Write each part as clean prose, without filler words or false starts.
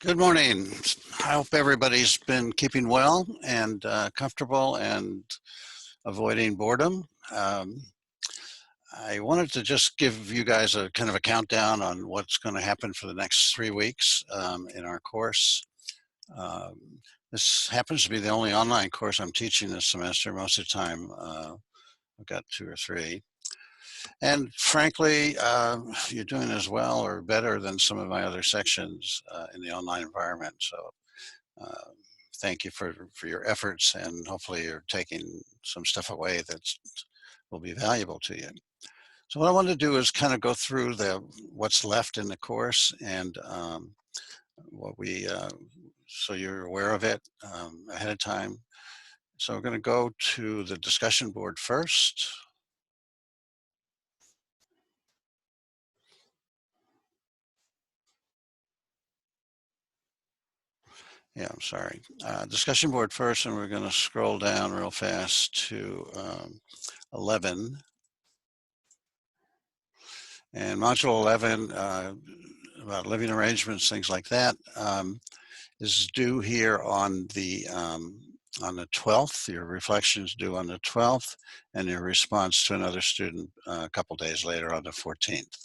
Good morning. I hope everybody's been keeping well and comfortable and avoiding boredom. I wanted to just give you guys a kind of a countdown on what's going to happen for the next 3 weeks in our course. Um, this happens to be the only online course I'm teaching this semester. Most of the time, I've got 2 or 3. And frankly, you're doing as well or better than some of my other sections in the online environment. So thank you for your efforts, and hopefully you're taking some stuff away that will be valuable to you. So what I want to do is kind of go through what's left in the course and what we, so you're aware of it ahead of time. So we're going to go to the discussion board first. Yeah, I'm sorry. Discussion board first, and we're going to scroll down real fast to 11. And module 11, about living arrangements, things like that, is due here on the 12th. Your reflection is due on the 12th, and your response to another student a couple days later on the 14th.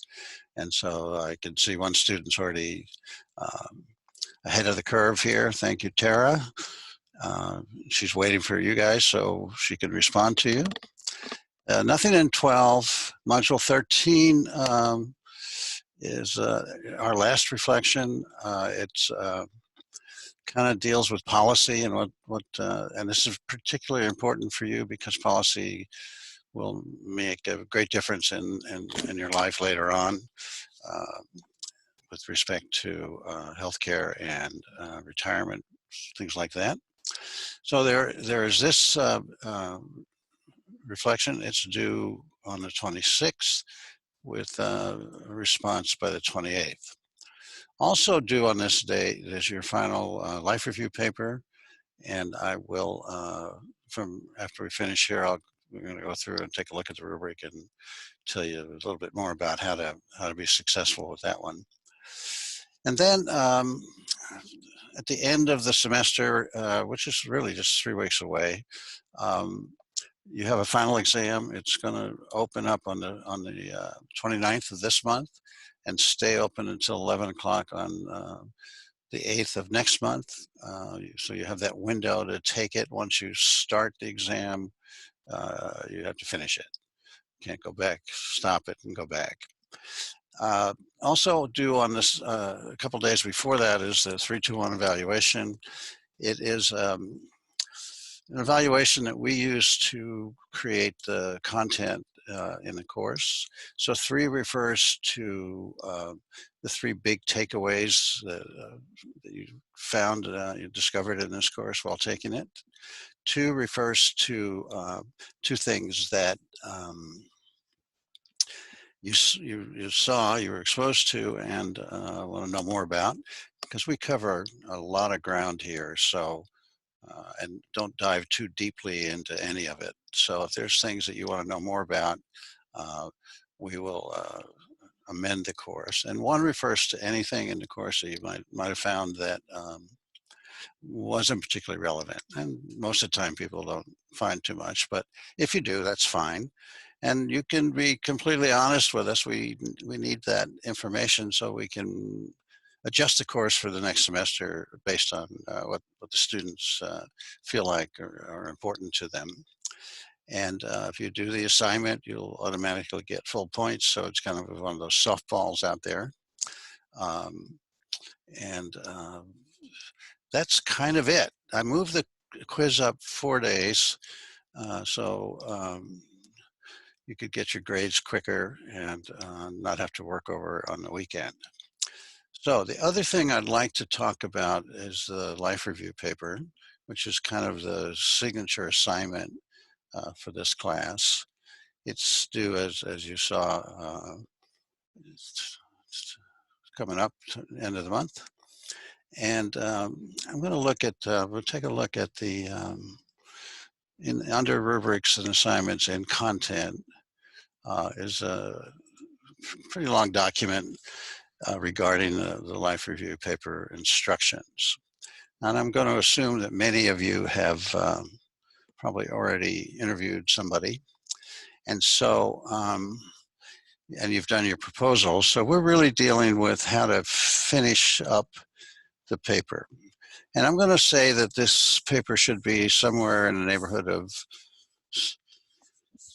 And so I can see one student's already ahead of the curve here. Thank you, Tara. She's waiting for you guys so she can respond to you. Nothing in 12. Module 13 is our last reflection. It's kind of deals with policy and and this is particularly important for you because policy will make a great difference in your life later on with respect to healthcare and retirement, things like that. So there is this reflection. It's due on the 26th with a response by the 28th. Also due on this date is your final life review paper, and I will, after we finish here, we're going to go through and take a look at the rubric and tell you a little bit more about how to be successful with that one. And then at the end of the semester, which is really just 3 weeks away, you have a final exam. It's going to open up on the 29th of this month and stay open until 11 o'clock on the 8th of next month. So you have that window to take it. Once you start the exam, you have to finish it. You can't go back, stop it, and go back. Also due on this, a couple days before that is the 321 evaluation. It is an evaluation that we use to create the content in the course. So 3 refers to the 3 big takeaways that you found, you discovered in this course while taking it. 2 refers to 2 things that you saw, you were exposed to, and want to know more about, because we cover a lot of ground here. So and don't dive too deeply into any of it. So if there's things that you want to know more about, we will amend the course. And 1 refers to anything in the course that you might have found that wasn't particularly relevant. And most of the time people don't find too much, but if you do, that's fine. And you can be completely honest with us. We need that information so we can adjust the course for the next semester based on what the students feel like are important to them. And if you do the assignment, you'll automatically get full points. So it's kind of one of those softballs out there. That's kind of it. I moved the quiz up 4 days. So you could get your grades quicker and not have to work over on the weekend. So the other thing I'd like to talk about is the life review paper, which is kind of the signature assignment for this class. It's due, as you saw, it's coming up to the end of the month. And I'm going to look at, we'll take a look at the, under rubrics and assignments and content is a pretty long document. regarding the life review paper instructions. And I'm going to assume that many of you have probably already interviewed somebody. And so, and you've done your proposal. So we're really dealing with how to finish up the paper. And I'm going to say that this paper should be somewhere in the neighborhood of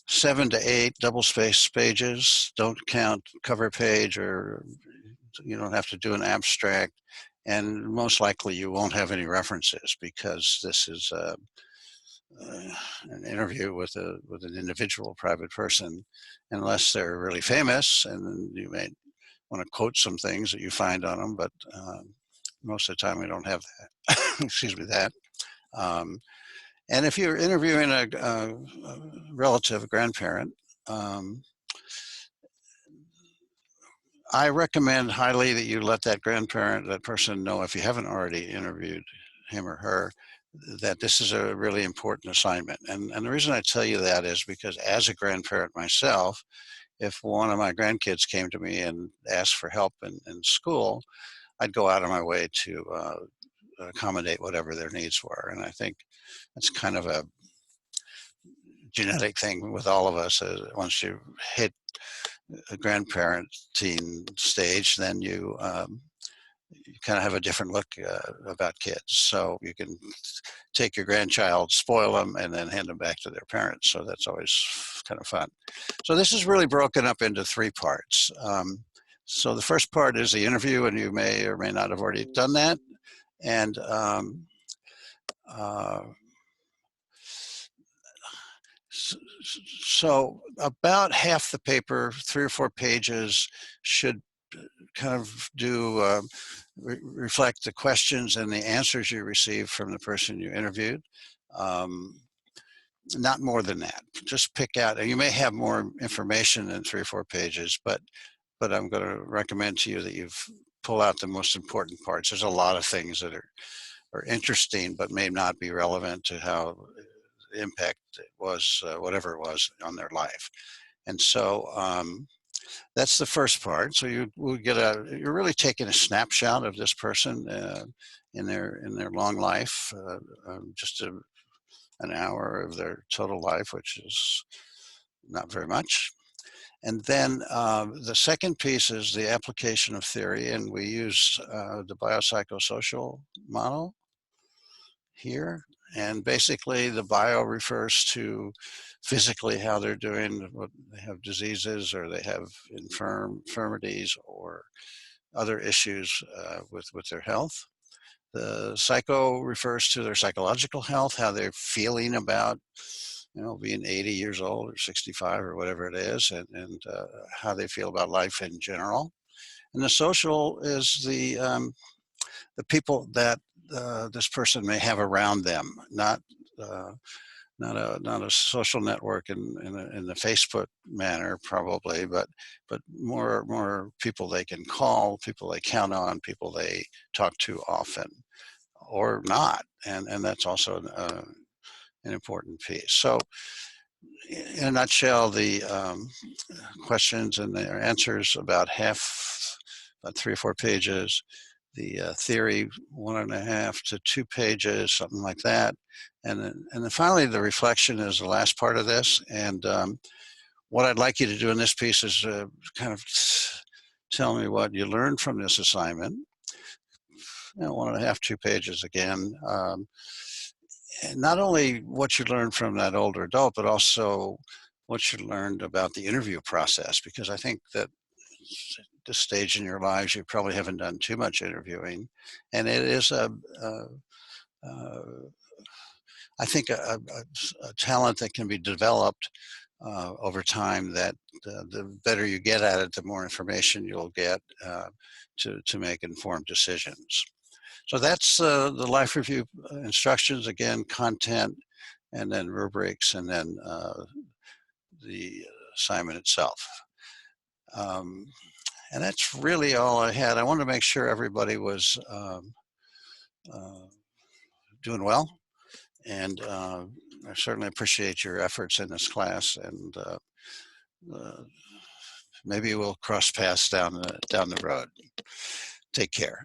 7 to 8 double-spaced pages. Don't count cover page, or you don't have to do an abstract. And most likely you won't have any references, because this is an interview with an individual private person, unless they're really famous, and you may want to quote some things that you find on them, but most of the time we don't have that. Excuse me, that. And if you're interviewing a relative, a grandparent, I recommend highly that you let that grandparent, that person, know, if you haven't already interviewed him or her, that this is a really important assignment. And the reason I tell you that is because, as a grandparent myself, if one of my grandkids came to me and asked for help in school, I'd go out of my way to accommodate whatever their needs were. And I think it's kind of a genetic thing with all of us. Once you hit a grandparent teen stage, then you kind of have a different look about kids. So you can take your grandchild, spoil them, and then hand them back to their parents. So that's always kind of fun. So this is really broken up into 3 parts. So the first part is the interview, and you may or may not have already done that. And so about half the paper, 3 or 4 pages, should kind of do reflect the questions and the answers you received from the person you interviewed. Not more than that. Just pick out, and you may have more information than 3 or 4 pages, but I'm going to recommend to you that you pull out the most important parts. There's a lot of things that are interesting, but may not be relevant to how the impact it was, whatever it was, on their life. And so that's the first part. So you're really taking a snapshot of this person in their long life, just an hour of their total life, which is not very much. And then the second piece is the application of theory, and we use the biopsychosocial model here. And basically the bio refers to physically how they're doing, what they have, diseases, or they have infirmities or other issues with their health. The psycho refers to their psychological health, how they're feeling about, being 80 years old or 65 or whatever it is, and how they feel about life in general. And the social is the people that this person may have around them, not a social network in the Facebook manner, probably, but more people they can call, people they count on, people they talk to often, or not, and that's also an important piece. So, in a nutshell, the questions and their answers about 3 or 4 pages. The theory, 1.5 to 2 pages, something like that. And then finally, the reflection is the last part of this. And what I'd like you to do in this piece is kind of tell me what you learned from this assignment. 1.5, 2 pages again. And not only what you learned from that older adult, but also what you learned about the interview process, because I think that this stage in your lives, you probably haven't done too much interviewing, and it is I think a talent that can be developed over time, that the better you get at it, the more information you'll get to make informed decisions. So that's the life review instructions, again, content, and then rubrics, and then the assignment itself. And that's really all I had. I wanted to make sure everybody was doing well. And I certainly appreciate your efforts in this class. And maybe we'll cross paths down the road. Take care.